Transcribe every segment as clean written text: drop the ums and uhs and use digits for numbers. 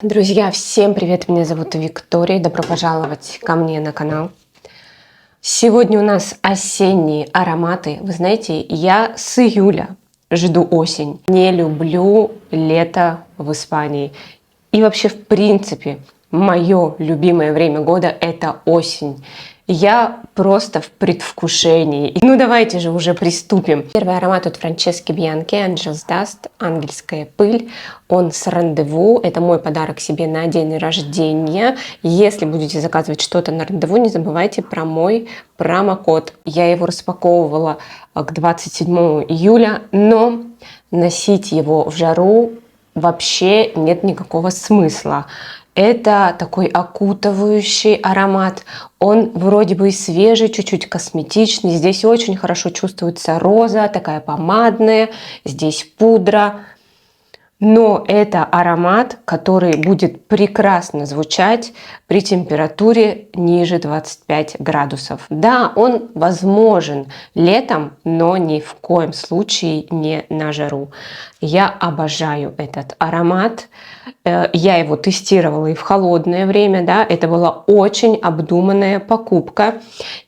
Друзья, всем привет! Меня зовут Виктория. Добро пожаловать ко мне на канал. Сегодня у нас осенние ароматы. Вы знаете, я с июля жду осень. Не люблю лето в Испании. И вообще, в принципе, мое любимое время года – это осень. Я просто в предвкушении. Ну давайте же уже приступим. Первый аромат от Франчески Бьянки, Angel's Dust, ангельская пыль. Он с рандеву. Это мой подарок себе на день рождения. Если будете заказывать что-то на рандеву, не забывайте про мой промокод. Я его распаковывала к 27 июля, но носить его в жару вообще нет никакого смысла. Это такой окутывающий аромат. Он вроде бы и свежий, чуть-чуть косметичный. Здесь очень хорошо чувствуется роза, такая помадная. Здесь пудра. Но это аромат, который будет прекрасно звучать при температуре ниже 25 градусов. Да, он возможен летом, но ни в коем случае не на жару. Я обожаю этот аромат. Я его тестировала и в холодное время, да, это была очень обдуманная покупка.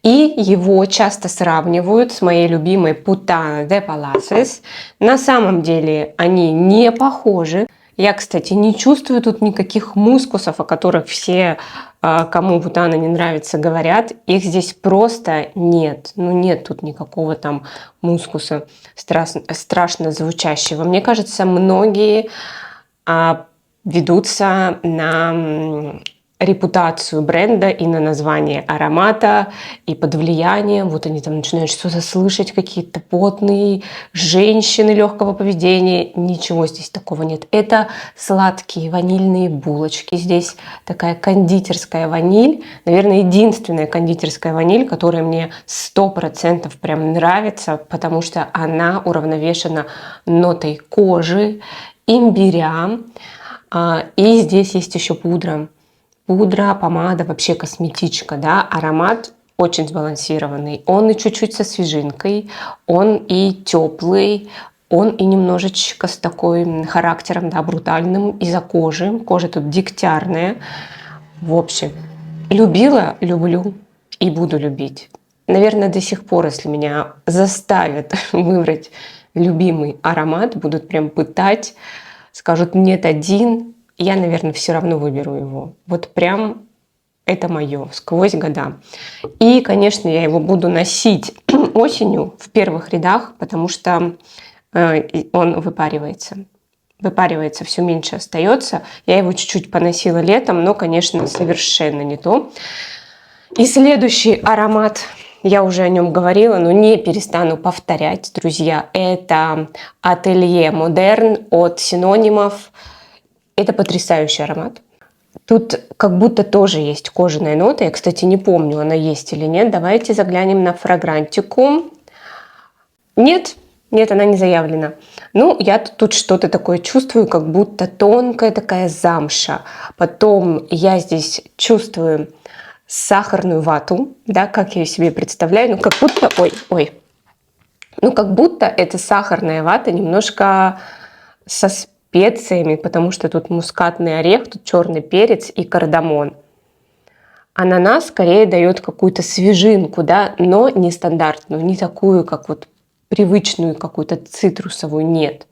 И его часто сравнивают с моей любимой Putana de Palaces. На самом деле они не похожи. Я, кстати, не чувствую тут никаких мускусов, о которых все, кому Putana не нравится, говорят. Их здесь просто нет. Ну, нет тут никакого там мускуса страшно звучащего. Мне кажется, многие ведутся на репутацию бренда и на название аромата, и под влиянием вот они там начинают что-то слышать, какие-то потные женщины легкого поведения. Ничего здесь такого нет. Это сладкие ванильные булочки. Здесь такая кондитерская ваниль, наверное, единственная кондитерская ваниль, которая мне 100% прям нравится, потому что она уравновешена нотой кожи, имбиря. И здесь есть еще пудра. Пудра, помада, вообще косметичка, да, аромат очень сбалансированный. Он и чуть-чуть со свежинкой, он и теплый, он и немножечко с такой характером, да, брутальным из-за кожи. Кожа тут дегтярная. В общем, любила, люблю и буду любить. Наверное, до сих пор, если меня заставят выбрать любимый аромат, будут прям пытать, скажут нет один, я, наверное, все равно выберу его. Вот прям это мое, сквозь года. И, конечно, я его буду носить осенью в первых рядах, потому что он выпаривается. Выпаривается, все меньше остается. Я его чуть-чуть поносила летом, но, конечно, совершенно не то. И следующий аромат, я уже о нем говорила, но не перестану повторять, друзья. Это Atelier Moderne от Синонимов. Это потрясающий аромат. Тут как будто тоже есть кожаная нота. Я, кстати, не помню, она есть или нет. Давайте заглянем на фрагрантику. Нет, она не заявлена. Ну, я тут что-то такое чувствую, как будто тонкая такая замша. Потом я здесь чувствую сахарную вату, да, как я ее себе представляю. Ну, как будто, ну, как будто эта сахарная вата немножко со специями, потому что тут мускатный орех, тут черный перец и кардамон. Ананас скорее дает какую-то свежинку, да, но не стандартную, не такую, как вот привычную какую-то цитрусовую, нет.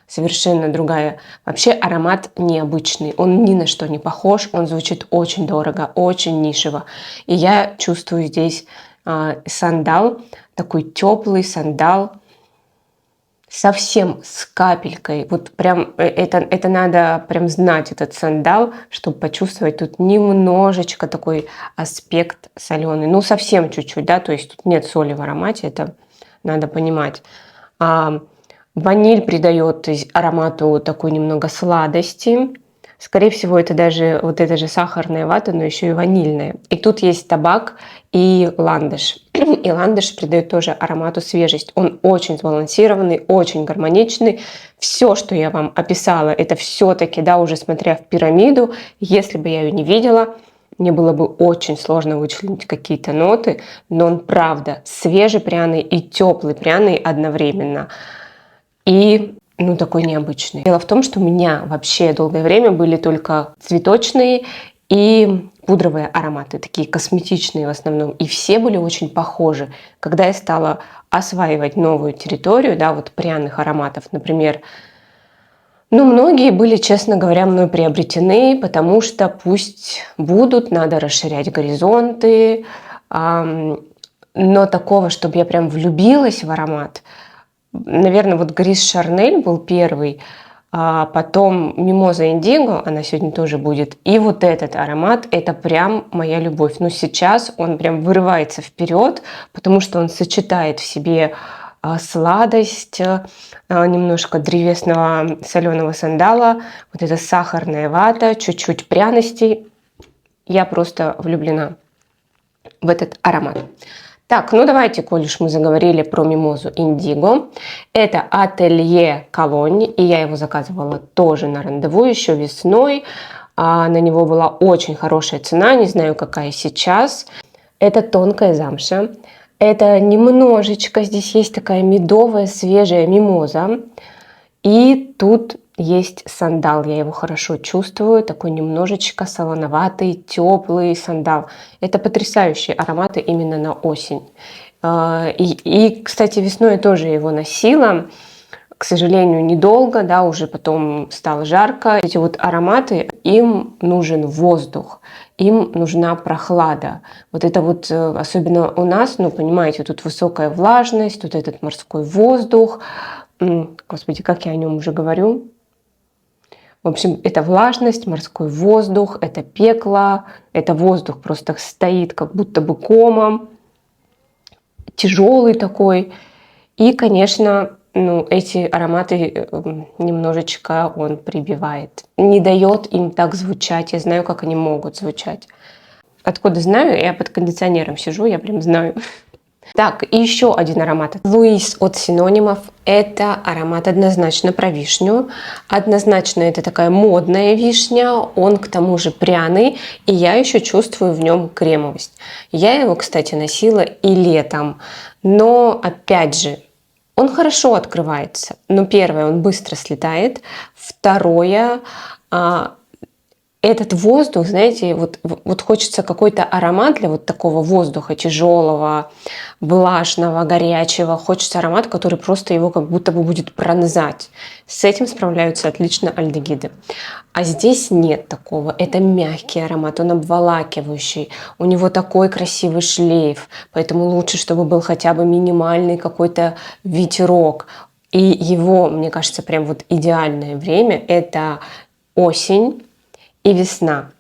Совершенно другая. Вообще аромат необычный, он ни на что не похож, он звучит очень дорого, очень нишево. И я чувствую здесь сандал, такой теплый сандал, совсем с капелькой. Вот прям это надо прям знать, этот сандал, чтобы почувствовать тут немножечко такой аспект соленый. Ну, совсем чуть-чуть, да, то есть тут нет соли в аромате, это надо понимать. Ваниль придает аромату такой немного сладости. Скорее всего, это даже вот эта же сахарная вата, но еще и ванильная. И тут есть табак и ландыш. И ландыш придает тоже аромату свежесть. Он очень сбалансированный, очень гармоничный. Все, что я вам описала, это все-таки, да, уже смотря в пирамиду. Если бы я ее не видела, мне было бы очень сложно вычленить какие-то ноты. Но он, правда, свежий пряный и теплый пряный одновременно. И ну, такой необычный. Дело в том, что у меня вообще долгое время были только цветочные и пудровые ароматы, такие косметичные в основном, и все были очень похожи. Когда я стала осваивать новую территорию, да, вот пряных ароматов, например, ну, многие были, честно говоря, мной приобретены, потому что пусть будут, надо расширять горизонты, но такого, чтобы я прям влюбилась в аромат, наверное, вот Грис Шарнель был первый, а потом Мимоза Индиго, она сегодня тоже будет, и вот этот аромат, это прям моя любовь. Но сейчас он прям вырывается вперед, потому что он сочетает в себе сладость, немножко древесного соленого сандала, вот эта сахарная вата, чуть-чуть пряностей. Я просто влюблена в этот аромат. Так, ну давайте, коль уж мы заговорили про Мимозу Индиго. Это Ателье Колонь, и я его заказывала тоже на рандеву еще весной. На него была очень хорошая цена, не знаю, какая сейчас. Это тонкая замша. Это немножечко, здесь есть такая медовая свежая мимоза. И тут есть сандал, я его хорошо чувствую, такой немножечко солоноватый, теплый сандал. Это потрясающие ароматы именно на осень. Кстати, весной я тоже его носила, к сожалению, недолго, да, уже потом стало жарко. Эти вот ароматы, им нужен воздух, им нужна прохлада. Вот это вот, особенно у нас, ну, понимаете, тут высокая влажность, тут этот морской воздух. Господи, как я о нем уже говорю. В общем, это влажность, морской воздух, это пекло, это воздух просто стоит как будто бы комом, тяжелый такой. И, конечно, ну, эти ароматы немножечко он прибивает, не дает им так звучать. Я знаю, как они могут звучать. Откуда знаю? Я под кондиционером сижу, я прям знаю. Так, и еще один аромат. Луис от Синонимов. Это аромат однозначно про вишню. Однозначно это такая модная вишня. Он к тому же пряный. И я еще чувствую в нем кремовость. Я его, кстати, носила и летом. Но, опять же, он хорошо открывается. Но первое, он быстро слетает. Второе, этот воздух, знаете, вот хочется какой-то аромат для вот такого воздуха тяжелого, влажного, горячего. Хочется аромат, который просто его как будто бы будет пронзать. С этим справляются отлично альдегиды. А здесь нет такого. Это мягкий аромат, он обволакивающий. У него такой красивый шлейф. Поэтому лучше, чтобы был хотя бы минимальный какой-то ветерок. И его, мне кажется, прям вот идеальное время – это осень и весна.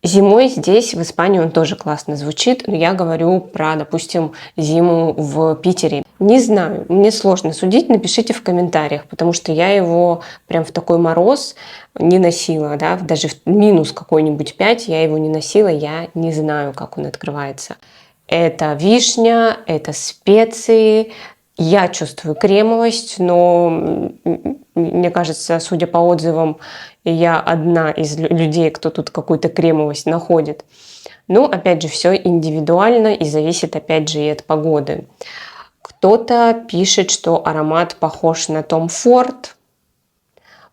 Зимой здесь, в Испании, он тоже классно звучит, но я говорю про, допустим, зиму в Питере. Не знаю, мне сложно судить, напишите в комментариях, потому что я его прям в такой мороз не носила, да, даже в минус какой-нибудь 5 я его не носила, я не знаю, как он открывается. Это вишня, это специи. Я чувствую кремовость, но мне кажется, судя по отзывам, я одна из людей, кто тут какую-то кремовость находит. Но, опять же, все индивидуально и зависит, опять же, и от погоды. Кто-то пишет, что аромат похож на Tom Ford.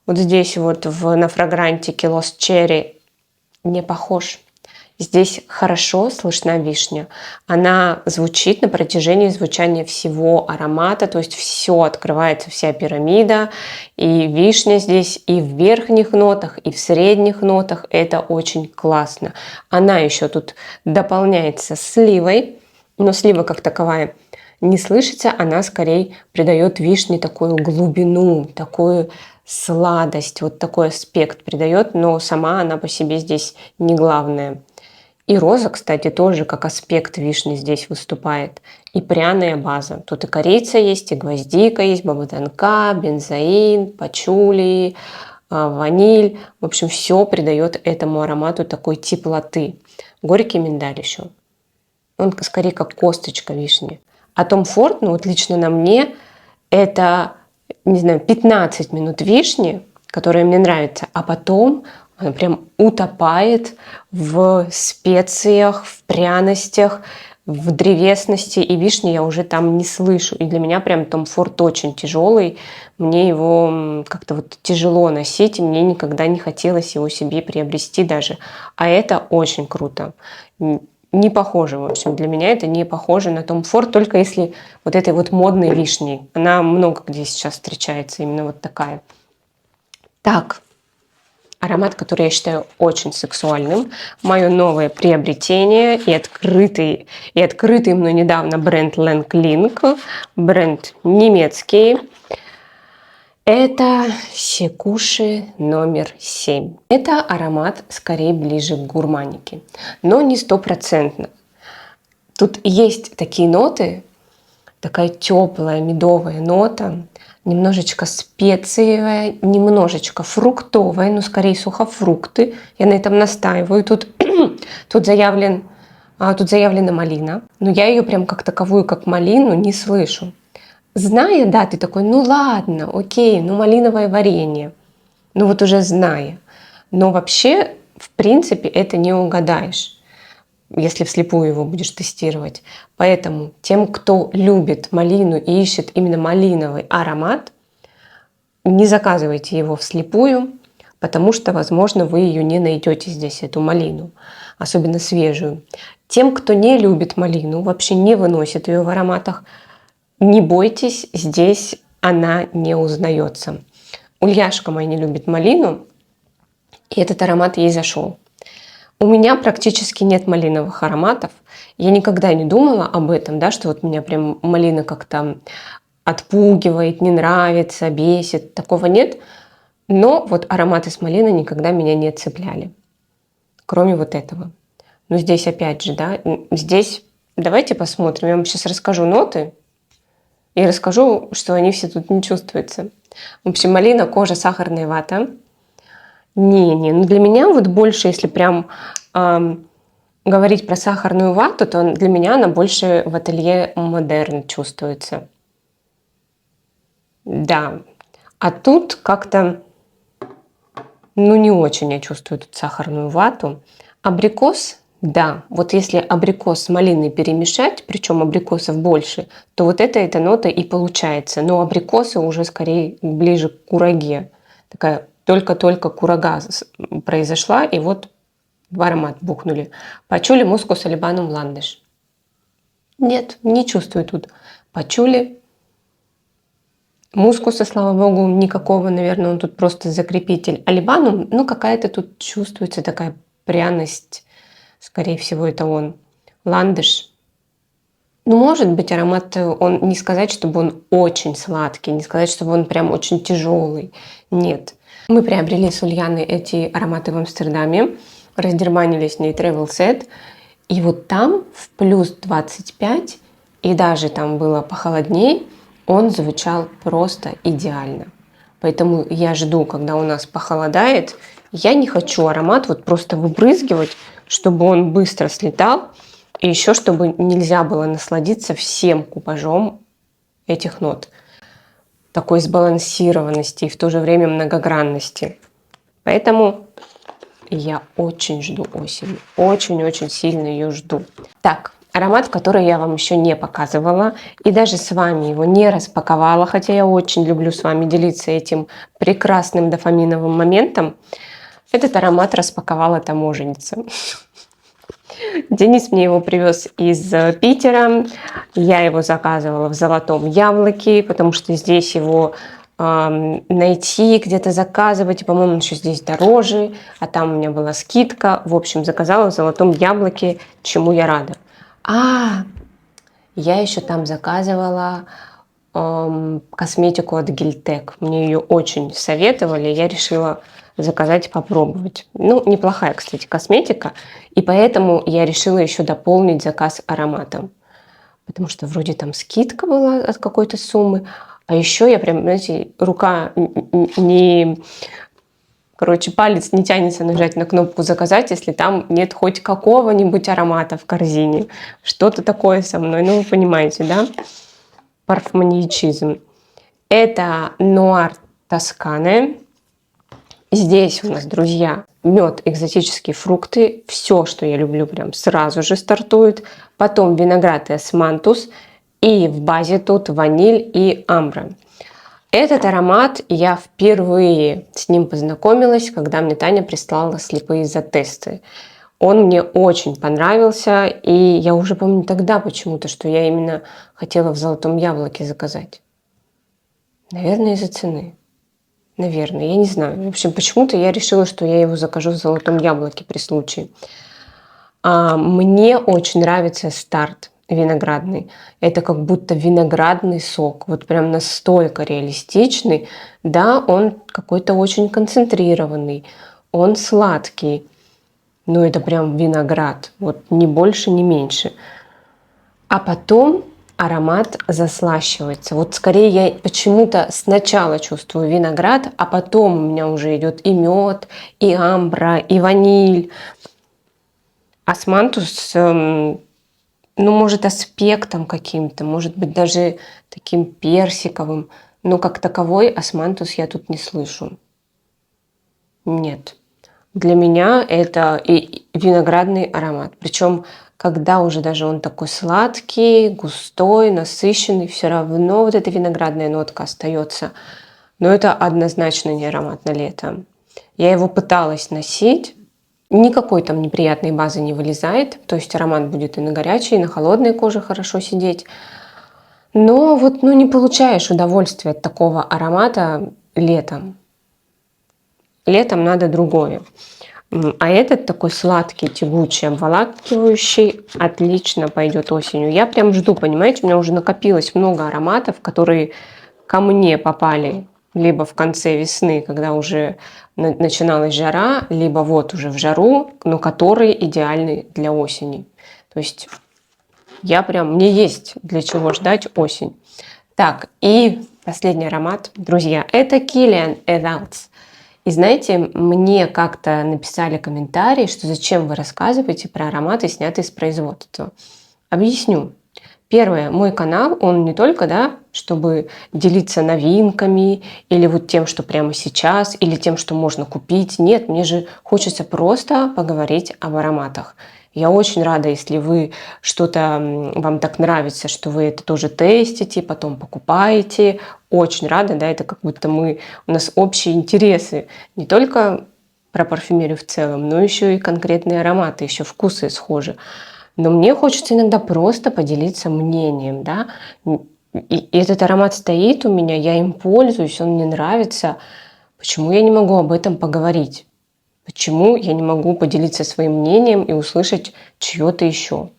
Вот здесь вот на фрагрантике Lost Cherry не похож. Здесь хорошо слышна вишня. Она звучит на протяжении звучания всего аромата, то есть все открывается, вся пирамида. И вишня здесь и в верхних нотах, и в средних нотах. Это очень классно. Она еще тут дополняется сливой, но слива как таковая не слышится, она скорее придает вишне такую глубину, такую сладость, вот такой аспект придает, но сама она по себе здесь не главная. И роза, кстати, тоже как аспект вишни здесь выступает. И пряная база. Тут и корица есть, и гвоздика есть, баба-танка, бензоин, пачули, ваниль. В общем, все придает этому аромату такой теплоты. Горький миндаль еще. Он скорее как косточка вишни. А Tom Ford, ну вот лично на мне, это, не знаю, 15 минут вишни, которая мне нравится, а потом она прям утопает в специях, в пряностях. в древесности и вишни я уже там не слышу. И для меня прям Tom Ford очень тяжелый. Мне его как-то вот тяжело носить, и мне никогда не хотелось его себе приобрести даже. А это очень круто. Не похоже, в общем, для меня это не похоже на Tom Ford, только если вот этой вот модной вишней. Она много где сейчас встречается, именно вот такая. Так, аромат, который я считаю очень сексуальным. Мое новое приобретение и открытый мной недавно бренд Lang Link. Бренд немецкий. Это Секуши номер 7. Это аромат скорее ближе к гурманике, но не стопроцентно. Тут есть такие ноты, такая теплая медовая нота, немножечко специевая, немножечко фруктовая, но скорее сухофрукты. Я на этом настаиваю. Тут заявлена малина, но я ее прям как таковую, как малину, не слышу. Зная, да, ты такой, ну ладно, окей, ну малиновое варенье. Ну вот уже зная. Но вообще, в принципе, это не угадаешь, если вслепую его будешь тестировать. Поэтому тем, кто любит малину и ищет именно малиновый аромат, не заказывайте его вслепую, потому что, возможно, вы ее не найдете здесь, эту малину, особенно свежую. Тем, кто не любит малину, вообще не выносит ее в ароматах, не бойтесь, здесь она не узнается. Ульяшка моя не любит малину, и этот аромат ей зашел. У меня практически нет малиновых ароматов. Я никогда не думала об этом, да, что вот меня прям малина как-то отпугивает, не нравится, бесит. Такого нет. Но вот ароматы с малиной никогда меня не цепляли. Кроме вот этого. Но здесь опять же, да, здесь давайте посмотрим. Я вам сейчас расскажу ноты. И расскажу, что они все тут не чувствуются. В общем, малина, кожа, сахарная вата. Ну для меня вот больше, если прям говорить про сахарную вату, то для меня она больше в ателье модерн чувствуется. Да. А тут как-то, ну не очень я чувствую тут сахарную вату. Абрикос. Да, вот если абрикос с малиной перемешать, причем абрикосов больше, то вот эта нота и получается. Но абрикосы уже скорее ближе к кураге. Такая только-только курага произошла, и вот в аромат бухнули. Пачули, мускус, алибанум, ландыш. Нет, не чувствую тут пачули. Мускуса, слава богу, никакого, наверное, он тут просто закрепитель. Алибанум, ну какая-то тут чувствуется такая пряность. Скорее всего, это он. Ландыш. Ну, может быть, аромат, он не сказать, чтобы он очень сладкий, не сказать, чтобы он прям очень тяжелый. Нет. Мы приобрели с Ульяной эти ароматы в Амстердаме, раздербанили с ней travel set, и вот там в плюс 25, и даже там было похолоднее, он звучал просто идеально. Поэтому я жду, когда у нас похолодает. Я не хочу аромат вот просто выбрызгивать, чтобы он быстро слетал, и еще чтобы нельзя было насладиться всем купажом этих нот. Такой сбалансированности и в то же время многогранности. Поэтому я очень жду осень. Очень-очень сильно ее жду. Так, аромат, который я вам еще не показывала, и даже с вами его не распаковала, хотя я очень люблю с вами делиться этим прекрасным дофаминовым моментом. Этот аромат распаковала таможенница. Денис мне его привез из Питера. Я его заказывала в Золотом Яблоке, потому что здесь его найти, где-то заказывать. По-моему, еще здесь дороже, а там у меня была скидка. В общем, заказала в Золотом Яблоке, чему я рада. Я еще там заказывала косметику от Гильтек. Мне ее очень советовали, я решила заказать, попробовать. Ну, неплохая, кстати, косметика. И поэтому я решила еще дополнить заказ ароматом. Потому что вроде там скидка была от какой-то суммы. А еще я прям, знаете, рука не... Короче, палец не тянется нажать на кнопку «Заказать», если там нет хоть какого-нибудь аромата в корзине. Что-то такое со мной. Ну, вы понимаете, да? Парфманьячизм. Это Нуар Тоскане. Здесь у нас, друзья, мед, экзотические фрукты, все, что я люблю, прям сразу же стартует. Потом виноград и османтус. И в базе тут ваниль и амбра. Этот аромат я впервые с ним познакомилась, когда мне Таня прислала слепые затесты. Он мне очень понравился, и я уже помню тогда почему-то, что я именно хотела в «Золотом яблоке» заказать. Наверное, из-за цены. Наверное, я не знаю. В общем, почему-то я решила, что я его закажу в «Золотом яблоке» при случае. Мне очень нравится старт виноградный. Это как будто виноградный сок. Вот прям настолько реалистичный. Да, он какой-то очень концентрированный. Он сладкий. Но это прям виноград. Вот ни больше, ни меньше. А потом аромат заслащивается. Вот скорее я почему-то сначала чувствую виноград, а потом у меня уже идет и мед, и амбра, и ваниль. Османтус, может, аспектом каким-то, может быть, даже таким персиковым. Но как таковой османтус я тут не слышу. Нет. Для меня это и виноградный аромат. Причем, когда уже даже он такой сладкий, густой, насыщенный, все равно вот эта виноградная нотка остается. Но это однозначно не аромат на лето. Я его пыталась носить. Никакой там неприятной базы не вылезает. То есть аромат будет и на горячей, и на холодной коже хорошо сидеть. Но вот не получаешь удовольствия от такого аромата летом. Летом надо другое. А этот такой сладкий, тягучий, обволакивающий отлично пойдет осенью. Я прям жду, понимаете, у меня уже накопилось много ароматов, которые ко мне попали либо в конце весны, когда уже начиналась жара, либо вот уже в жару, но которые идеальны для осени. То есть мне есть для чего ждать осень. Так, и последний аромат, друзья, это Kilian Evans. И знаете, мне как-то написали комментарий, что зачем вы рассказываете про ароматы, снятые с производства. Объясню. Первое, мой канал, он не только, чтобы делиться новинками, или вот тем, что прямо сейчас, или тем, что можно купить. Нет, мне же хочется просто поговорить об ароматах. Я очень рада, если вы вам так нравится, что вы это тоже тестите, потом покупаете. Очень рада, это как будто у нас общие интересы. Не только про парфюмерию в целом, но еще и конкретные ароматы, еще вкусы схожи. Но мне хочется иногда просто поделиться мнением, И этот аромат стоит у меня, я им пользуюсь, он мне нравится. Почему я не могу об этом поговорить? Почему я не могу поделиться своим мнением и услышать чье-то еще?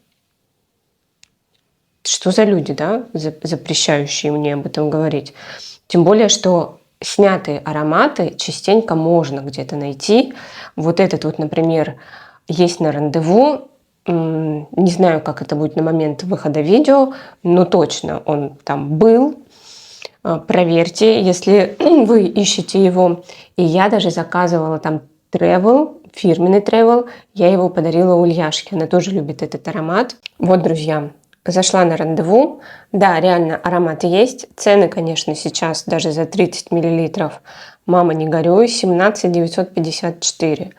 Что за люди, запрещающие мне об этом говорить? Тем более, что снятые ароматы частенько можно где-то найти. Вот этот вот, например, есть на Рандеву. Не знаю, как это будет на момент выхода видео, но точно он там был. Проверьте, если вы ищете его. И я даже заказывала там фирменный travel. Я его подарила Ульяшке. Она тоже любит этот аромат. Вот, друзья, зашла на Рандеву. Да, реально аромат есть. Цены, конечно, сейчас даже за 30 мл. Мама, не горюй, 17 954.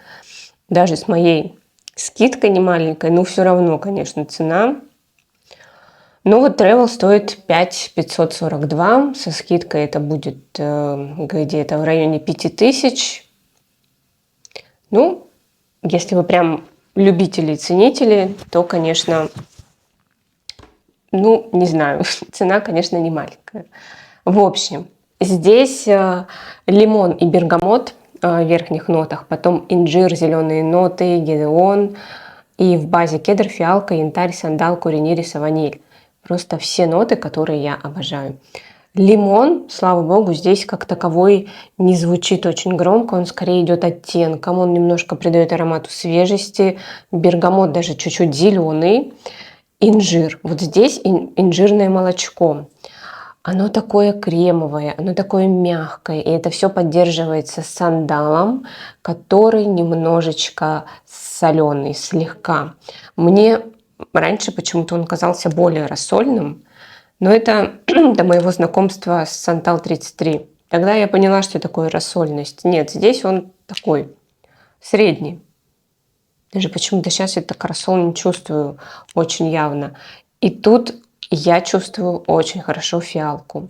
Даже с моей скидкой не маленькой, но все равно, конечно, цена. Но вот travel стоит 5 542. Со скидкой это будет где-то в районе 5000. Если вы прям любители и ценители, то, конечно, не знаю, цена, конечно, не маленькая. В общем, здесь лимон и бергамот в верхних нотах, потом инжир, зеленые ноты, гидеон, и в базе кедр, фиалка, янтарь, сандал, курень ириса, ваниль. Просто все ноты, которые я обожаю. Лимон, слава богу, здесь как таковой не звучит очень громко, он скорее идет оттенком, он немножко придает аромату свежести. Бергамот даже чуть-чуть зеленый. Инжир. Вот здесь инжирное молочко. Оно такое кремовое, оно такое мягкое, и это все поддерживается сандалом, который немножечко соленый, слегка. Мне раньше почему-то он казался более рассольным, но это до моего знакомства с Сантал 33. Тогда я поняла, что такое рассольность. Нет, здесь он такой средний. Даже почему-то сейчас это карасол не чувствую очень явно. И тут я чувствую очень хорошо фиалку.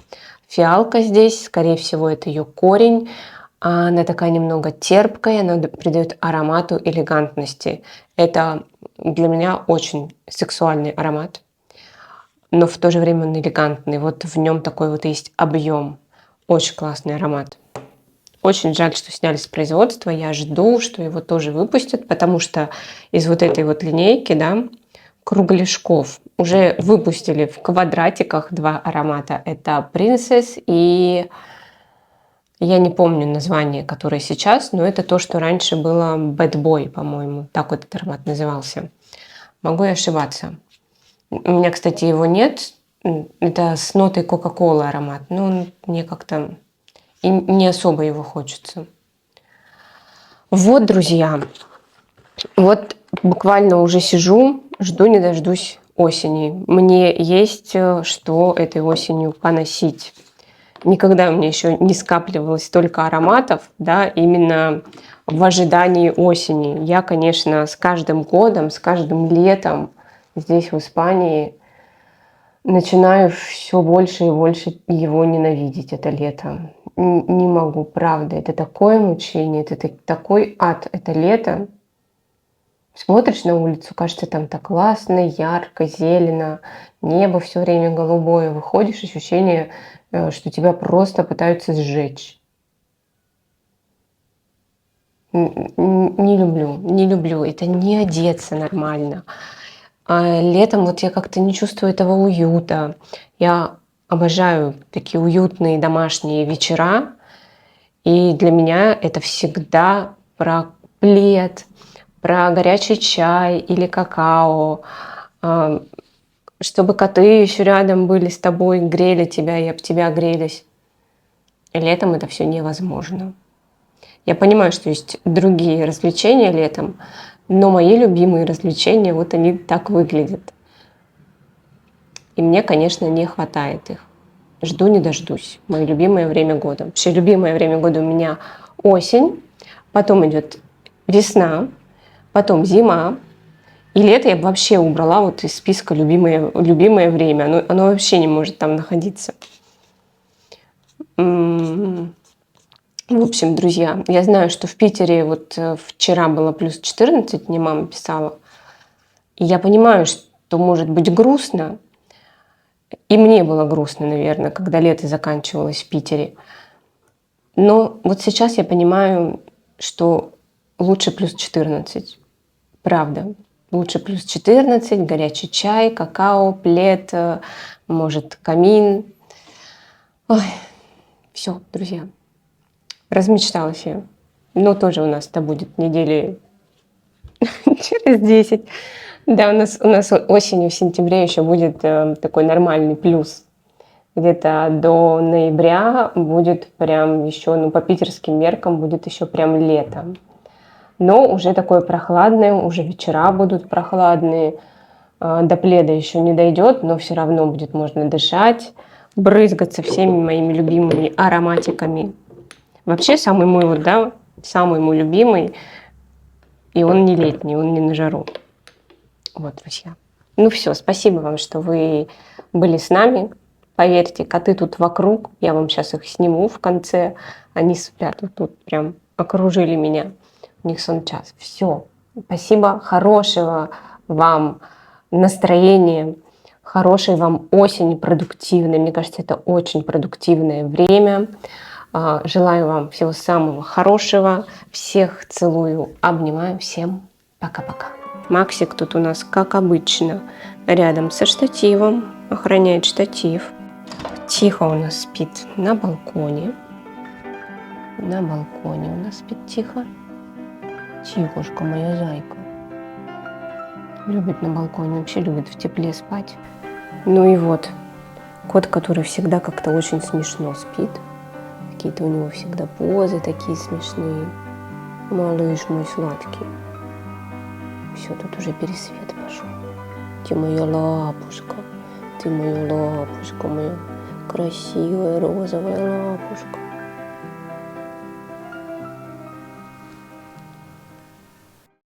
Фиалка здесь, скорее всего, это ее корень. Она такая немного терпкая, она придает аромату элегантности. Это для меня очень сексуальный аромат, но в то же время он элегантный. Вот в нем такой вот есть объем. Очень классный аромат. Очень жаль, что сняли с производства. Я жду, что его тоже выпустят, потому что из вот этой вот линейки, да, кругляшков уже выпустили в квадратиках 2 аромата. Это Princess и я не помню название, которое сейчас, но это то, что раньше было Bad Boy, по-моему. Так вот этот аромат назывался. Могу и ошибаться. У меня, кстати, его нет. Это с нотой Кока-Колы аромат. Но он мне как-то и не особо его хочется. Вот, друзья. Вот буквально уже сижу, жду не дождусь осени. Мне есть что этой осенью поносить. Никогда у меня еще не скапливалось столько ароматов, да, именно в ожидании осени. Я, конечно, с каждым годом, с каждым летом здесь, в Испании, начинаю все больше и больше его ненавидеть, это лето. Не могу, правда. Это такое мучение, это такой ад, это лето. Смотришь на улицу, кажется, там так классно, ярко, зелено, небо все время голубое. Выходишь, ощущение, что тебя просто пытаются сжечь. Не люблю, не люблю. Это не одеться нормально. А летом вот я как-то не чувствую этого уюта. Я обожаю такие уютные домашние вечера. И для меня это всегда про плед, про горячий чай или какао, чтобы коты еще рядом были с тобой, грели тебя и об тебя грелись. И летом это все невозможно. Я понимаю, что есть другие развлечения летом, но мои любимые развлечения, вот они так выглядят. И мне, конечно, не хватает их. Жду не дождусь. Мое любимое время года. Вообще любимое время года у меня осень, потом идет весна, потом зима, и лето я бы вообще убрала вот из списка любимое время. Оно вообще не может там находиться. В общем, друзья, я знаю, что в Питере вот вчера было плюс 14, мне мама писала. И я понимаю, что может быть грустно. И мне было грустно, наверное, когда лето заканчивалось в Питере. Но вот сейчас я понимаю, что лучше плюс 14. Правда. Лучше плюс 14, горячий чай, какао, плед, может, камин. Ой, все, друзья. Размечталась я. Но тоже у нас это будет недели через 10. Да, у нас осенью, в сентябре еще будет такой нормальный плюс. Где-то до ноября будет прям еще, ну, по питерским меркам будет еще прям лето. Но уже такое прохладное, уже вечера будут прохладные. До пледа еще не дойдет, но все равно будет можно дышать, брызгаться всеми моими любимыми ароматиками. Вообще самый мой вот, да, самый мой любимый, и он не летний, он не на жару. Вот, друзья. Ну все, спасибо вам, что вы были с нами. Поверьте, коты тут вокруг, я вам сейчас их сниму в конце. Они спят, вот тут прям окружили меня. У них сон час. Все. Спасибо, хорошего вам настроения, хорошей вам осени продуктивной. Мне кажется, это очень продуктивное время. Желаю вам всего самого хорошего. Всех целую, обнимаю. Всем пока-пока. Максик тут у нас, как обычно, рядом со штативом. Охраняет штатив. Тихо у нас спит на балконе. На балконе у нас спит тихо. Тихушка, моя зайка. Любит на балконе, вообще любит в тепле спать. Ну и вот, кот, который всегда как-то очень смешно спит. Какие-то у него всегда позы такие смешные. Малыш мой сладкий. Все, тут уже пересвет пошел. Ты моя лапушка. Ты моя лапушка, моя красивая розовая лапушка.